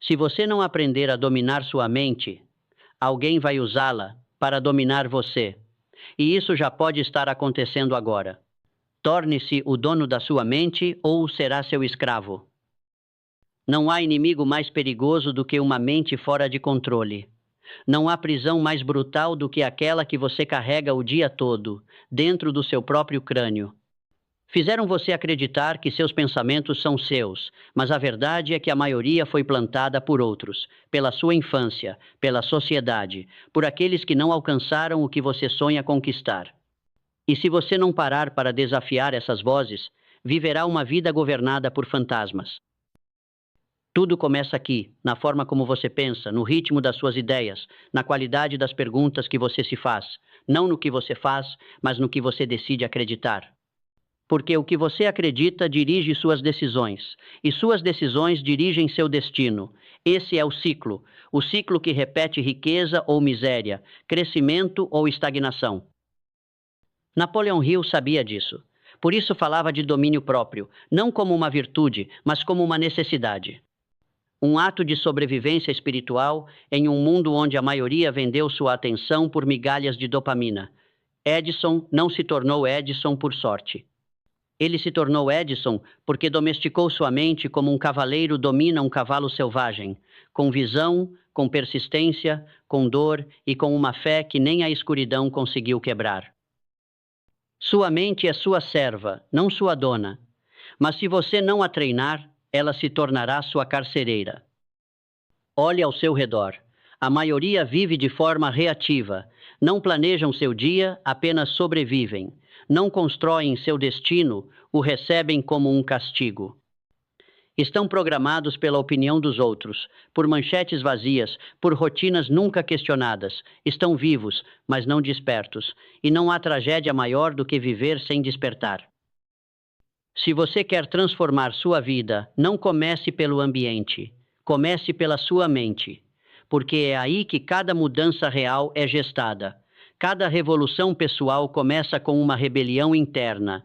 Se você não aprender a dominar sua mente, alguém vai usá-la para dominar você. E isso já pode estar acontecendo agora. Torne-se o dono da sua mente ou será seu escravo. Não há inimigo mais perigoso do que uma mente fora de controle. Não há prisão mais brutal do que aquela que você carrega o dia todo, dentro do seu próprio crânio. Fizeram você acreditar que seus pensamentos são seus, mas a verdade é que a maioria foi plantada por outros, pela sua infância, pela sociedade, por aqueles que não alcançaram o que você sonha conquistar. E se você não parar para desafiar essas vozes, viverá uma vida governada por fantasmas. Tudo começa aqui, na forma como você pensa, no ritmo das suas ideias, na qualidade das perguntas que você se faz, não no que você faz, mas no que você decide acreditar. Porque o que você acredita dirige suas decisões, e suas decisões dirigem seu destino. Esse é o ciclo que repete riqueza ou miséria, crescimento ou estagnação. Napoleão Hill sabia disso. Por isso falava de domínio próprio, não como uma virtude, mas como uma necessidade. Um ato de sobrevivência espiritual em um mundo onde a maioria vendeu sua atenção por migalhas de dopamina. Edison não se tornou Edison por sorte. Ele se tornou Edison porque domesticou sua mente como um cavaleiro domina um cavalo selvagem, com visão, com persistência, com dor e com uma fé que nem a escuridão conseguiu quebrar. Sua mente é sua serva, não sua dona. Mas se você não a treinar, ela se tornará sua carcereira. Olhe ao seu redor. A maioria vive de forma reativa. Não planejam seu dia, apenas sobrevivem. Não constroem seu destino, o recebem como um castigo. Estão programados pela opinião dos outros, por manchetes vazias, por rotinas nunca questionadas. Estão vivos, mas não despertos. E não há tragédia maior do que viver sem despertar. Se você quer transformar sua vida, não comece pelo ambiente, comece pela sua mente, porque é aí que cada mudança real é gestada. Cada revolução pessoal começa com uma rebelião interna,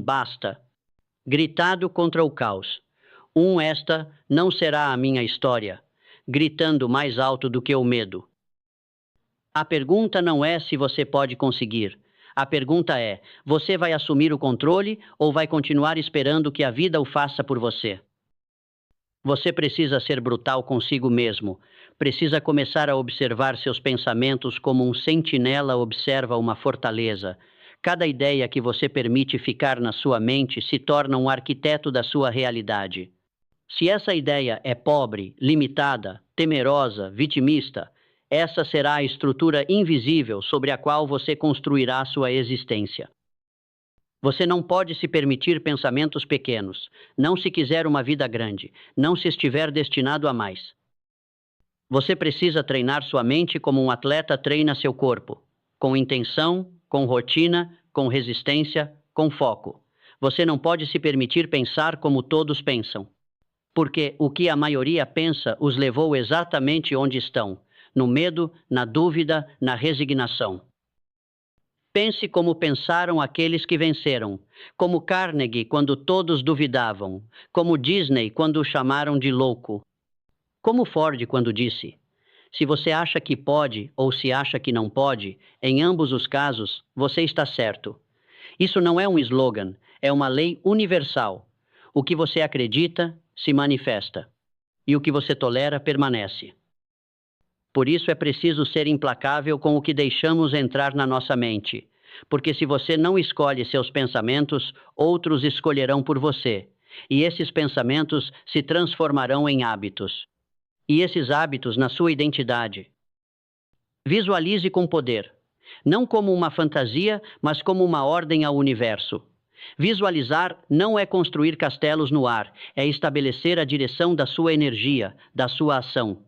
basta, gritado contra o caos. Esta não será a minha história, gritando mais alto do que o medo. A pergunta não é se você pode conseguir. A pergunta é, você vai assumir o controle ou vai continuar esperando que a vida o faça por você? Você precisa ser brutal consigo mesmo. Precisa começar a observar seus pensamentos como um sentinela observa uma fortaleza. Cada ideia que você permite ficar na sua mente se torna um arquiteto da sua realidade. Se essa ideia é pobre, limitada, temerosa, vitimista, essa será a estrutura invisível sobre a qual você construirá sua existência. Você não pode se permitir pensamentos pequenos, não se quiser uma vida grande, não se estiver destinado a mais. Você precisa treinar sua mente como um atleta treina seu corpo, com intenção, com rotina, com resistência, com foco. Você não pode se permitir pensar como todos pensam, porque o que a maioria pensa os levou exatamente onde estão. No medo, na dúvida, na resignação. Pense como pensaram aqueles que venceram, como Carnegie quando todos duvidavam, como Disney quando o chamaram de louco, como Ford quando disse, se você acha que pode ou se acha que não pode, em ambos os casos, você está certo. Isso não é um slogan, é uma lei universal. O que você acredita, se manifesta, e o que você tolera, permanece. Por isso é preciso ser implacável com o que deixamos entrar na nossa mente, porque se você não escolhe seus pensamentos, outros escolherão por você, e esses pensamentos se transformarão em hábitos, e esses hábitos na sua identidade. Visualize com poder, não como uma fantasia, mas como uma ordem ao universo. Visualizar não é construir castelos no ar, é estabelecer a direção da sua energia, da sua ação.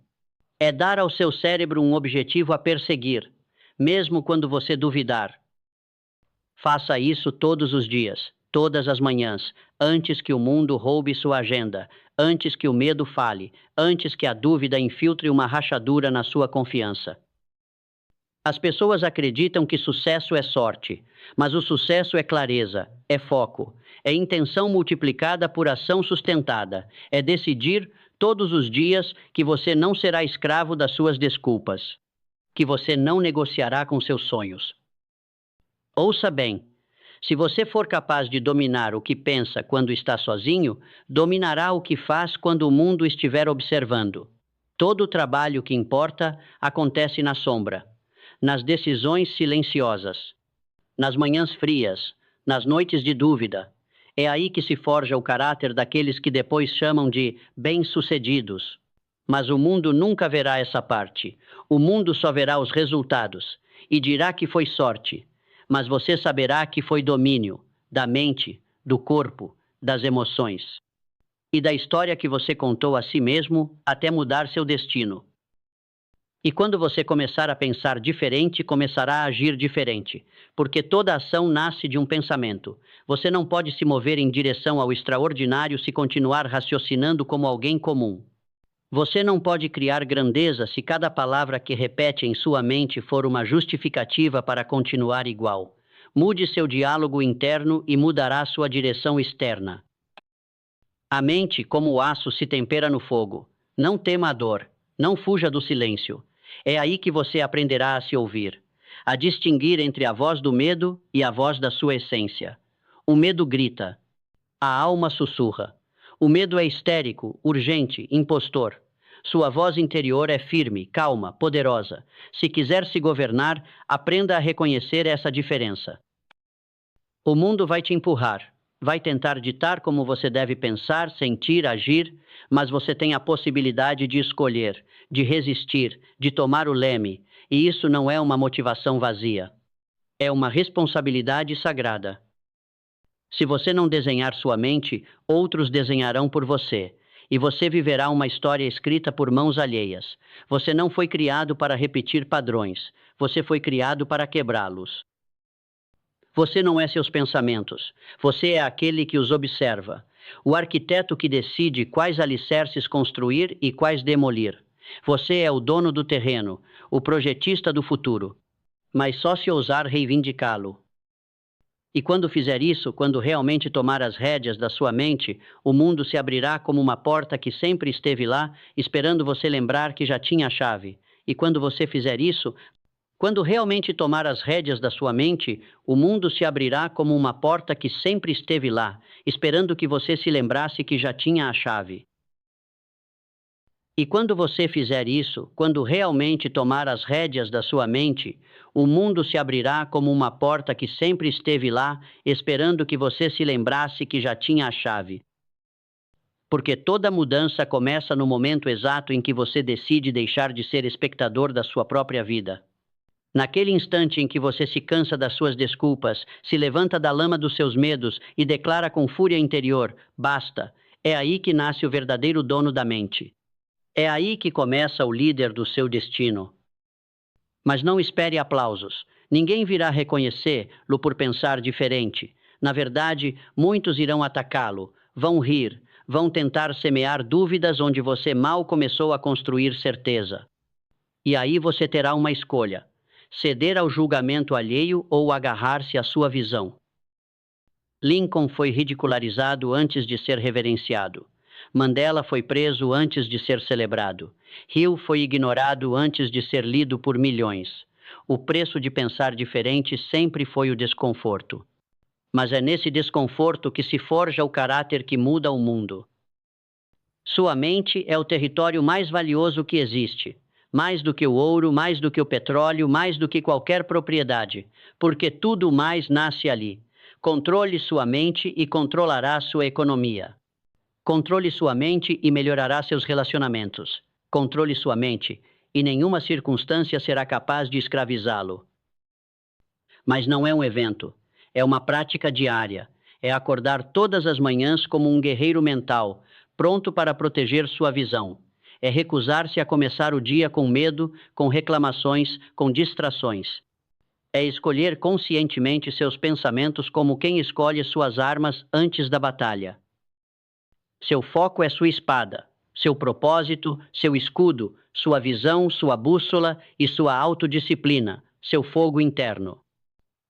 É dar ao seu cérebro um objetivo a perseguir, mesmo quando você duvidar. Faça isso todos os dias, todas as manhãs, antes que o mundo roube sua agenda, antes que o medo fale, antes que a dúvida infiltre uma rachadura na sua confiança. As pessoas acreditam que sucesso é sorte, mas o sucesso é clareza, é foco, é intenção multiplicada por ação sustentada, é decidir todos os dias que você não será escravo das suas desculpas, que você não negociará com seus sonhos. Ouça bem, se você for capaz de dominar o que pensa quando está sozinho, dominará o que faz quando o mundo estiver observando. Todo o trabalho que importa acontece na sombra, nas decisões silenciosas, nas manhãs frias, nas noites de dúvida. É aí que se forja o caráter daqueles que depois chamam de bem-sucedidos. Mas o mundo nunca verá essa parte. O mundo só verá os resultados e dirá que foi sorte. Mas você saberá que foi domínio da mente, do corpo, das emoções e da história que você contou a si mesmo até mudar seu destino. E quando você começar a pensar diferente, começará a agir diferente, porque toda ação nasce de um pensamento. Você não pode se mover em direção ao extraordinário se continuar raciocinando como alguém comum. Você não pode criar grandeza se cada palavra que repete em sua mente for uma justificativa para continuar igual. Mude seu diálogo interno e mudará sua direção externa. A mente, como o aço, se tempera no fogo. Não tema a dor, não fuja do silêncio. É aí que você aprenderá a se ouvir, a distinguir entre a voz do medo e a voz da sua essência. O medo grita, a alma sussurra. O medo é histérico, urgente, impostor. Sua voz interior é firme, calma, poderosa. Se quiser se governar, aprenda a reconhecer essa diferença. O mundo vai te empurrar, vai tentar ditar como você deve pensar, sentir, agir, mas você tem a possibilidade de escolher, de resistir, de tomar o leme, e isso não é uma motivação vazia. É uma responsabilidade sagrada. Se você não desenhar sua mente, outros desenharão por você, e você viverá uma história escrita por mãos alheias. Você não foi criado para repetir padrões, você foi criado para quebrá-los. Você não é seus pensamentos, você é aquele que os observa, o arquiteto que decide quais alicerces construir e quais demolir. Você é o dono do terreno, o projetista do futuro, mas só se ousar reivindicá-lo. E quando fizer isso, quando realmente tomar as rédeas da sua mente, o mundo se abrirá como uma porta que sempre esteve lá, esperando você lembrar que já tinha a chave. E quando você fizer isso, quando realmente tomar as rédeas da sua mente, o mundo se abrirá como uma porta que sempre esteve lá, esperando que você se lembrasse que já tinha a chave. E quando você fizer isso, quando realmente tomar as rédeas da sua mente, o mundo se abrirá como uma porta que sempre esteve lá, esperando que você se lembrasse que já tinha a chave. Porque toda mudança começa no momento exato em que você decide deixar de ser espectador da sua própria vida. Naquele instante em que você se cansa das suas desculpas, se levanta da lama dos seus medos e declara com fúria interior: basta, é aí que nasce o verdadeiro dono da mente. É aí que começa o líder do seu destino. Mas não espere aplausos. Ninguém virá reconhecê-lo por pensar diferente. Na verdade, muitos irão atacá-lo, vão rir, vão tentar semear dúvidas onde você mal começou a construir certeza. E aí você terá uma escolha: ceder ao julgamento alheio ou agarrar-se à sua visão. Lincoln foi ridicularizado antes de ser reverenciado. Mandela foi preso antes de ser celebrado. Hill foi ignorado antes de ser lido por milhões. O preço de pensar diferente sempre foi o desconforto. Mas é nesse desconforto que se forja o caráter que muda o mundo. Sua mente é o território mais valioso que existe. Mais do que o ouro, mais do que o petróleo, mais do que qualquer propriedade, porque tudo mais nasce ali. Controle sua mente e controlará sua economia. Controle sua mente e melhorará seus relacionamentos. Controle sua mente e nenhuma circunstância será capaz de escravizá-lo. Mas não é um evento, é uma prática diária. É acordar todas as manhãs como um guerreiro mental, pronto para proteger sua visão. É recusar-se a começar o dia com medo, com reclamações, com distrações. É escolher conscientemente seus pensamentos como quem escolhe suas armas antes da batalha. Seu foco é sua espada, seu propósito, seu escudo, sua visão, sua bússola e sua autodisciplina, seu fogo interno.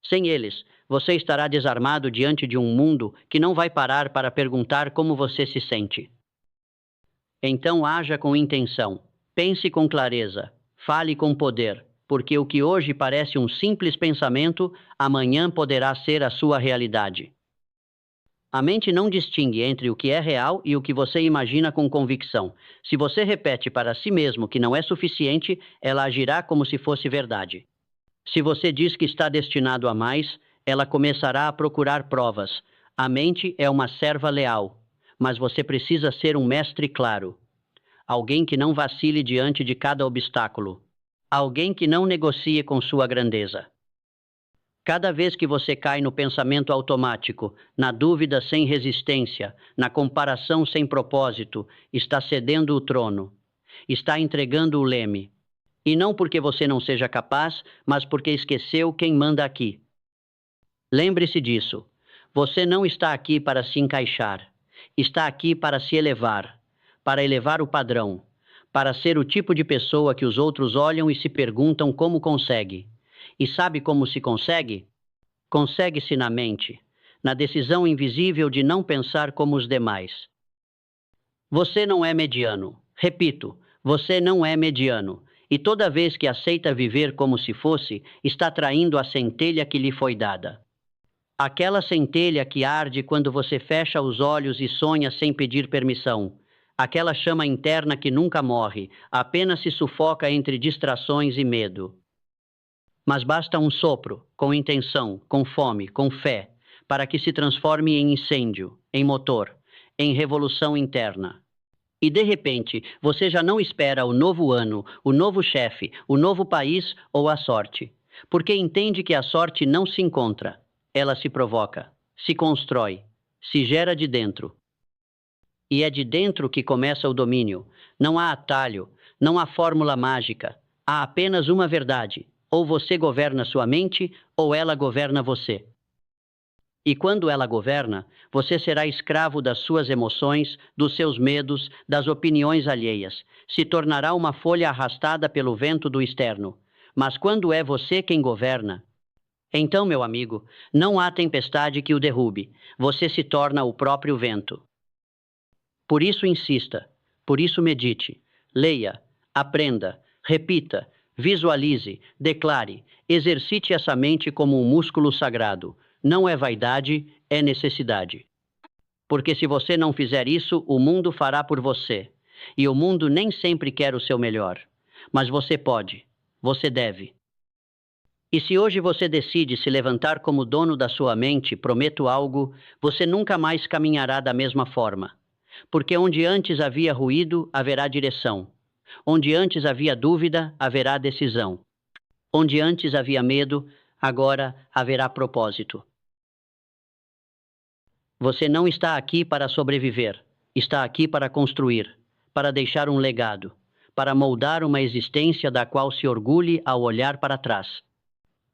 Sem eles, você estará desarmado diante de um mundo que não vai parar para perguntar como você se sente. Então haja com intenção, pense com clareza, fale com poder, porque o que hoje parece um simples pensamento, amanhã poderá ser a sua realidade. A mente não distingue entre o que é real e o que você imagina com convicção. Se você repete para si mesmo que não é suficiente, ela agirá como se fosse verdade. Se você diz que está destinado a mais, ela começará a procurar provas. A mente é uma serva leal, mas você precisa ser um mestre claro. Alguém que não vacile diante de cada obstáculo. Alguém que não negocie com sua grandeza. Cada vez que você cai no pensamento automático, na dúvida sem resistência, na comparação sem propósito, está cedendo o trono, está entregando o leme. E não porque você não seja capaz, mas porque esqueceu quem manda aqui. Lembre-se disso. Você não está aqui para se encaixar. Está aqui para se elevar, para elevar o padrão, para ser o tipo de pessoa que os outros olham e se perguntam como consegue. E sabe como se consegue? Consegue-se na mente, na decisão invisível de não pensar como os demais. Você não é mediano. Repito, você não é mediano. E toda vez que aceita viver como se fosse, está traindo a centelha que lhe foi dada. Aquela centelha que arde quando você fecha os olhos e sonha sem pedir permissão. Aquela chama interna que nunca morre, apenas se sufoca entre distrações e medo. Mas basta um sopro, com intenção, com fome, com fé, para que se transforme em incêndio, em motor, em revolução interna. E de repente, você já não espera o novo ano, o novo chefe, o novo país ou a sorte. Porque entende que a sorte não se encontra. Ela se provoca, se constrói, se gera de dentro. E é de dentro que começa o domínio. Não há atalho, não há fórmula mágica. Há apenas uma verdade. Ou você governa sua mente, ou ela governa você. E quando ela governa, você será escravo das suas emoções, dos seus medos, das opiniões alheias. Se tornará uma folha arrastada pelo vento do externo. Mas quando é você quem governa, então, meu amigo, não há tempestade que o derrube. Você se torna o próprio vento. Por isso insista, por isso medite, leia, aprenda, repita, visualize, declare, exercite essa mente como um músculo sagrado. Não é vaidade, é necessidade. Porque se você não fizer isso, o mundo fará por você. E o mundo nem sempre quer o seu melhor. Mas você pode, você deve. E se hoje você decide se levantar como dono da sua mente, prometo algo, você nunca mais caminhará da mesma forma. Porque onde antes havia ruído, haverá direção. Onde antes havia dúvida, haverá decisão. Onde antes havia medo, agora haverá propósito. Você não está aqui para sobreviver, está aqui para construir, para deixar um legado, para moldar uma existência da qual se orgulhe ao olhar para trás.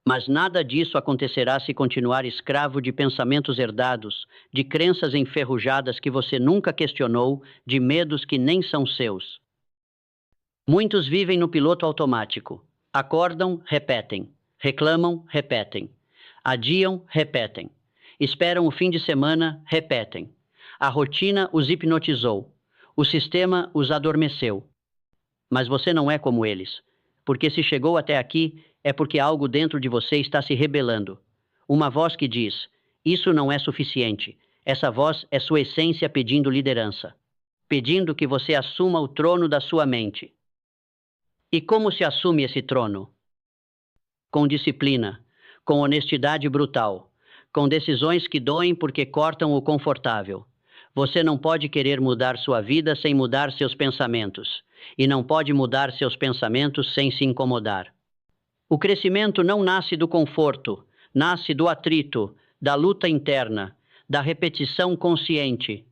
Mas nada disso acontecerá se continuar escravo de pensamentos herdados, de crenças enferrujadas que você nunca questionou, de medos que nem são seus. Muitos vivem no piloto automático. Acordam, repetem. Reclamam, repetem. Adiam, repetem. Esperam o fim de semana, repetem. A rotina os hipnotizou. O sistema os adormeceu. Mas você não é como eles, porque se chegou até aqui, é porque algo dentro de você está se rebelando. Uma voz que diz, isso não é suficiente. Essa voz é sua essência pedindo liderança. Pedindo que você assuma o trono da sua mente. E como se assume esse trono? Com disciplina, com honestidade brutal, com decisões que doem porque cortam o confortável. Você não pode querer mudar sua vida sem mudar seus pensamentos. E não pode mudar seus pensamentos sem se incomodar. O crescimento não nasce do conforto, nasce do atrito, da luta interna, da repetição consciente.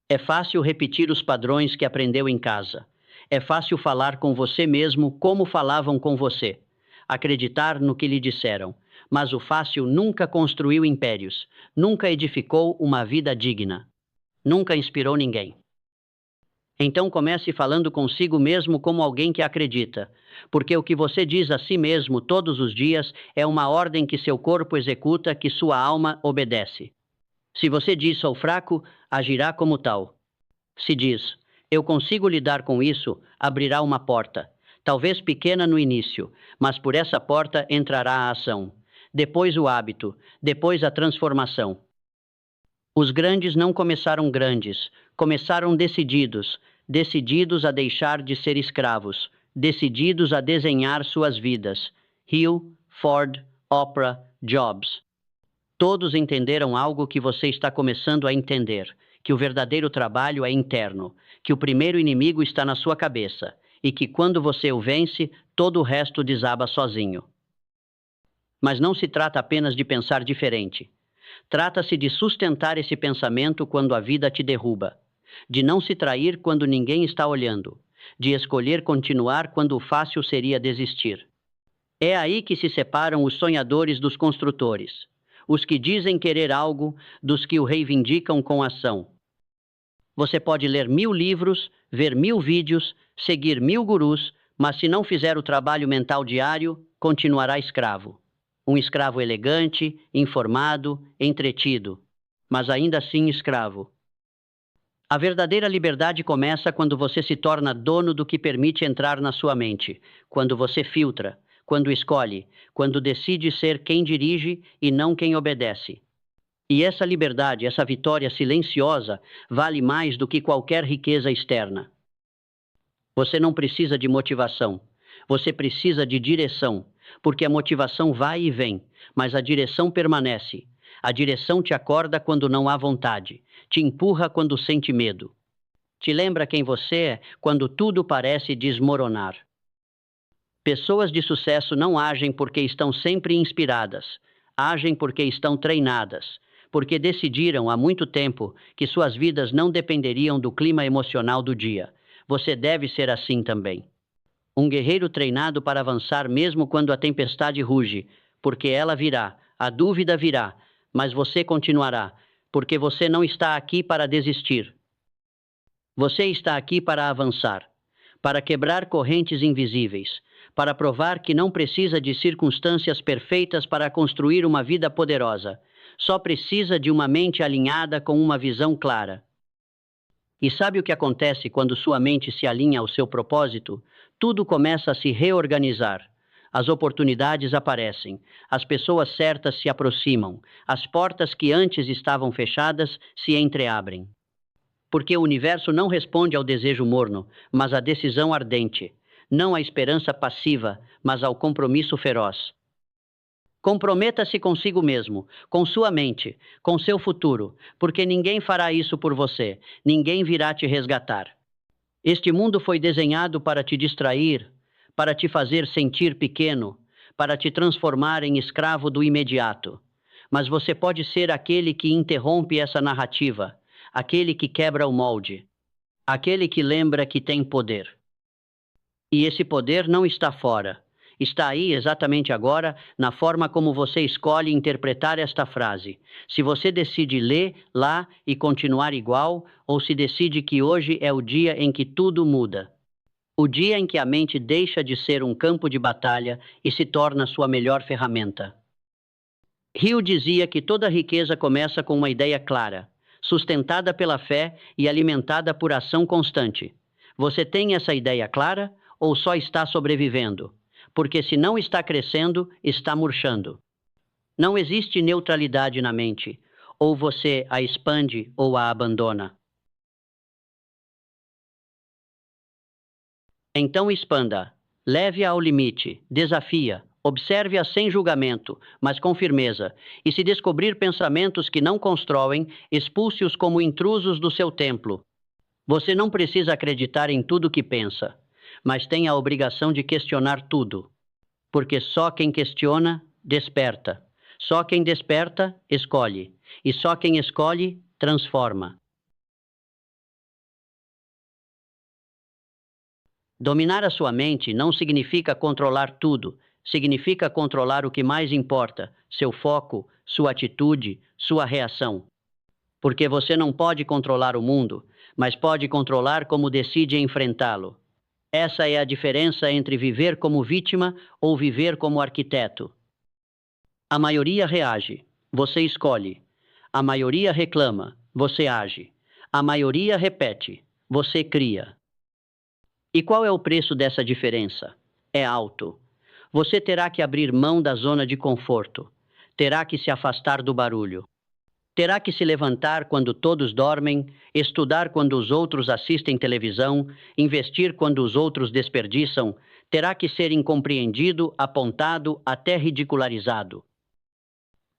É fácil repetir os padrões que aprendeu em casa. É fácil falar com você mesmo como falavam com você. Acreditar no que lhe disseram. Mas o fácil nunca construiu impérios, nunca edificou uma vida digna, nunca inspirou ninguém. Então comece falando consigo mesmo como alguém que acredita, porque o que você diz a si mesmo todos os dias é uma ordem que seu corpo executa, que sua alma obedece. Se você diz sou fraco, agirá como tal. Se diz Eu consigo lidar com isso, abrirá uma porta. Talvez pequena no início, mas por essa porta entrará a ação. Depois o hábito, depois a transformação. Os grandes não começaram grandes, começaram decididos, decididos a deixar de ser escravos, decididos a desenhar suas vidas. Hill, Ford, Oprah, Jobs. Todos entenderam algo que você está começando a entender, que o verdadeiro trabalho é interno, que o primeiro inimigo está na sua cabeça, e que quando você o vence, todo o resto desaba sozinho. Mas não se trata apenas de pensar diferente. Trata-se de sustentar esse pensamento quando a vida te derruba, de não se trair quando ninguém está olhando, de escolher continuar quando o fácil seria desistir. É aí que se separam os sonhadores dos construtores, os que dizem querer algo dos que o reivindicam com ação. Você pode ler 1000 livros, ver 1000 vídeos, seguir 1000 gurus, mas se não fizer o trabalho mental diário, continuará escravo. Um escravo elegante, informado, entretido, mas ainda assim escravo. A verdadeira liberdade começa quando você se torna dono do que permite entrar na sua mente, quando você filtra, quando escolhe, quando decide ser quem dirige e não quem obedece. E essa liberdade, essa vitória silenciosa, vale mais do que qualquer riqueza externa. Você não precisa de motivação, você precisa de direção, porque a motivação vai e vem, mas a direção permanece. A direção te acorda quando não há vontade, te empurra quando sente medo. Te lembra quem você é quando tudo parece desmoronar. Pessoas de sucesso não agem porque estão sempre inspiradas, agem porque estão treinadas, porque decidiram há muito tempo que suas vidas não dependeriam do clima emocional do dia. Você deve ser assim também. Um guerreiro treinado para avançar mesmo quando a tempestade ruge, porque ela virá, a dúvida virá, mas você continuará, porque você não está aqui para desistir. Você está aqui para avançar, para quebrar correntes invisíveis, para provar que não precisa de circunstâncias perfeitas para construir uma vida poderosa. Só precisa de uma mente alinhada com uma visão clara. E sabe o que acontece quando sua mente se alinha ao seu propósito? Tudo começa a se reorganizar. As oportunidades aparecem, as pessoas certas se aproximam, as portas que antes estavam fechadas se entreabrem. Porque o universo não responde ao desejo morno, mas à decisão ardente, não à esperança passiva, mas ao compromisso feroz. Comprometa-se consigo mesmo, com sua mente, com seu futuro, porque ninguém fará isso por você, ninguém virá te resgatar. Este mundo foi desenhado para te distrair, para te fazer sentir pequeno, para te transformar em escravo do imediato. Mas você pode ser aquele que interrompe essa narrativa, aquele que quebra o molde, aquele que lembra que tem poder. E esse poder não está fora. Está aí exatamente agora, na forma como você escolhe interpretar esta frase. Se você decide ler lá e continuar igual, ou se decide que hoje é o dia em que tudo muda. O dia em que a mente deixa de ser um campo de batalha e se torna sua melhor ferramenta. Hill dizia que toda riqueza começa com uma ideia clara, sustentada pela fé e alimentada por ação constante. Você tem essa ideia clara ou só está sobrevivendo? Porque se não está crescendo, está murchando. Não existe neutralidade na mente. Ou você a expande ou a abandona. Então expanda. Leve-a ao limite. Desafia. Observe-a sem julgamento, mas com firmeza. E se descobrir pensamentos que não constroem, expulse-os como intrusos do seu templo. Você não precisa acreditar em tudo que pensa, mas tem a obrigação de questionar tudo. Porque só quem questiona, desperta. Só quem desperta, escolhe. E só quem escolhe, transforma. Dominar a sua mente não significa controlar tudo. Significa controlar o que mais importa, seu foco, sua atitude, sua reação. Porque você não pode controlar o mundo, mas pode controlar como decide enfrentá-lo. Essa é a diferença entre viver como vítima ou viver como arquiteto. A maioria reage, você escolhe. A maioria reclama, você age. A maioria repete, Você cria. E qual é o preço dessa diferença? É alto. Você terá que abrir mão da zona de conforto. Terá que se afastar do barulho. Terá que se levantar quando todos dormem, estudar quando os outros assistem televisão, investir quando os outros desperdiçam. Terá que ser incompreendido, apontado, até ridicularizado.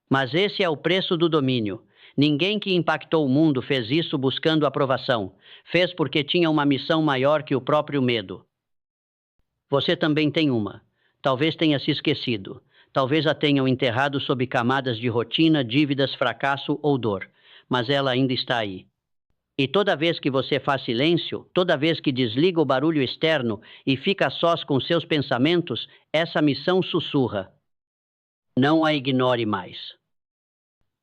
Mas esse é o preço do domínio. Ninguém que impactou o mundo fez isso buscando aprovação. Fez porque tinha uma missão maior que o próprio medo. Você também tem uma. Talvez tenha se esquecido. Talvez a tenham enterrado sob camadas de rotina, dívidas, fracasso ou dor. Mas ela ainda está aí. E toda vez que você faz silêncio, toda vez que desliga o barulho externo e fica a sós com seus pensamentos, essa missão sussurra. Não a ignore mais.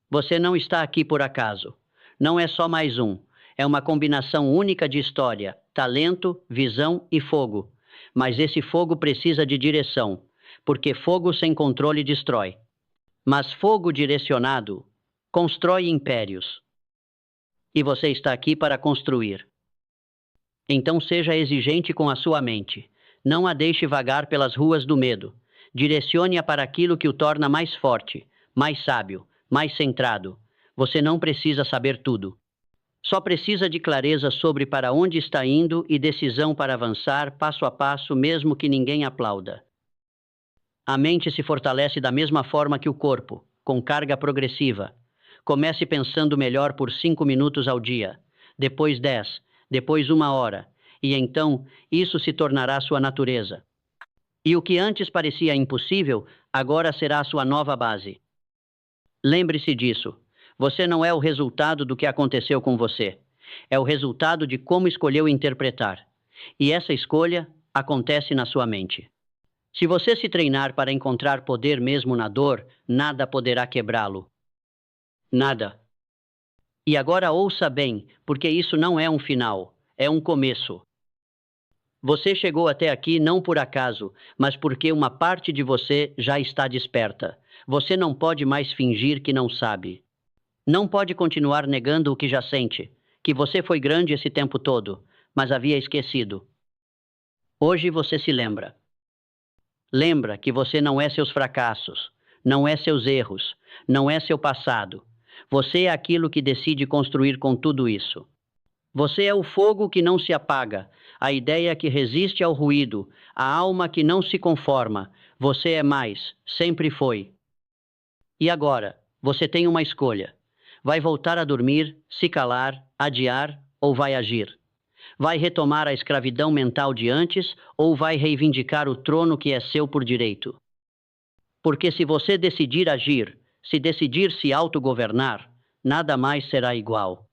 Você não está aqui por acaso. Não é só mais um. É uma combinação única de história, talento, visão e fogo. Mas esse fogo precisa de direção, porque fogo sem controle destrói. Mas fogo direcionado constrói impérios. E você está aqui para construir. Então seja exigente com a sua mente. Não a deixe vagar pelas ruas do medo. Direcione-a para aquilo que o torna mais forte, mais sábio, mais centrado. Você não precisa saber tudo. Só precisa de clareza sobre para onde está indo e decisão para avançar passo a passo, mesmo que ninguém aplauda. A mente se fortalece da mesma forma que o corpo, com carga progressiva. Comece pensando melhor por 5 minutos ao dia, depois 10, depois 1 hora, e então isso se tornará sua natureza. E o que antes parecia impossível, agora será a sua nova base. Lembre-se disso. Você não é o resultado do que aconteceu com você. É o resultado de como escolheu interpretar. E essa escolha acontece na sua mente. Se você se treinar para encontrar poder mesmo na dor, nada poderá quebrá-lo. Nada. E agora ouça bem, porque isso não é um final, é um começo. Você chegou até aqui não por acaso, mas porque uma parte de você já está desperta. Você não pode mais fingir que não sabe. Não pode continuar negando o que já sente, que você foi grande esse tempo todo, mas havia esquecido. Hoje você se lembra. Lembra que você não é seus fracassos, não é seus erros, não é seu passado. Você é aquilo que decide construir com tudo isso. Você é o fogo que não se apaga, a ideia que resiste ao ruído, a alma que não se conforma. Você é mais, sempre foi. E agora, você tem uma escolha. Vai voltar a dormir, se calar, adiar ou vai agir? Vai retomar a escravidão mental de antes ou vai reivindicar o trono que é seu por direito? Porque se você decidir agir, se decidir se autogovernar, nada mais será igual.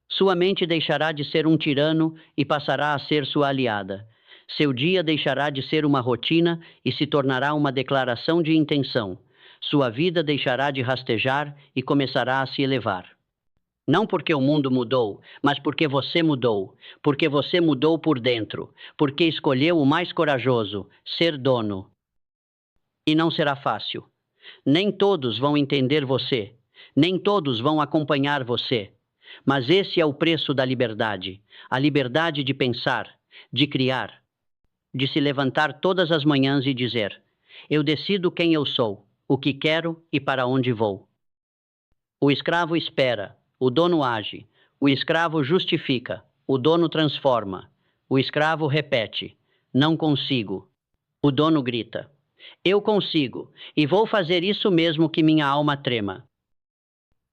Sua mente deixará de ser um tirano e passará a ser sua aliada. Seu dia deixará de ser uma rotina e se tornará uma declaração de intenção. Sua vida deixará de rastejar e começará a se elevar. Não porque o mundo mudou, mas porque você mudou. Porque você mudou por dentro. Porque escolheu o mais corajoso, ser dono. E não será fácil. Nem todos vão entender você. Nem todos vão acompanhar você. Mas esse é o preço da liberdade. A liberdade de pensar, de criar, de se levantar todas as manhãs e dizer: eu decido quem eu sou, o que quero e para onde vou. O escravo espera, o dono age. O escravo justifica, o dono transforma. O escravo repete: não consigo. O dono grita: eu consigo, e vou fazer isso mesmo que minha alma trema.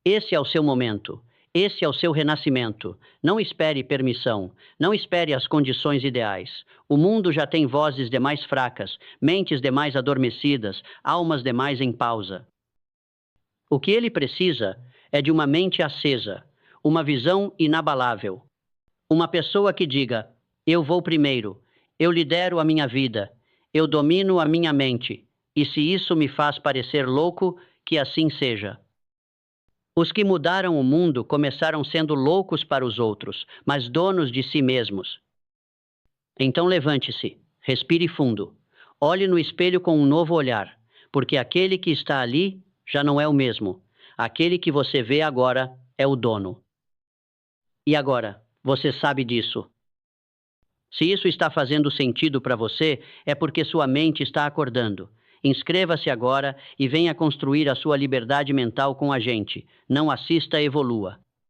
Esse é o seu momento. Esse é o seu renascimento. Não espere permissão. Não espere as condições ideais. O mundo já tem vozes demais fracas, mentes demais adormecidas, almas demais em pausa. O que ele precisa é de uma mente acesa, uma visão inabalável. Uma pessoa que diga: eu vou primeiro, eu lidero a minha vida, eu domino a minha mente, e se isso me faz parecer louco, que assim seja. Os que mudaram o mundo começaram sendo loucos para os outros, mas donos de si mesmos. Então levante-se, respire fundo, olhe no espelho com um novo olhar, porque aquele que está ali já não é o mesmo. Aquele que você vê agora é o dono. E agora, Você sabe disso. Se isso está fazendo sentido para você, é porque sua mente está acordando. Inscreva-se agora e venha construir a sua liberdade mental com a gente. Não assista, evolua.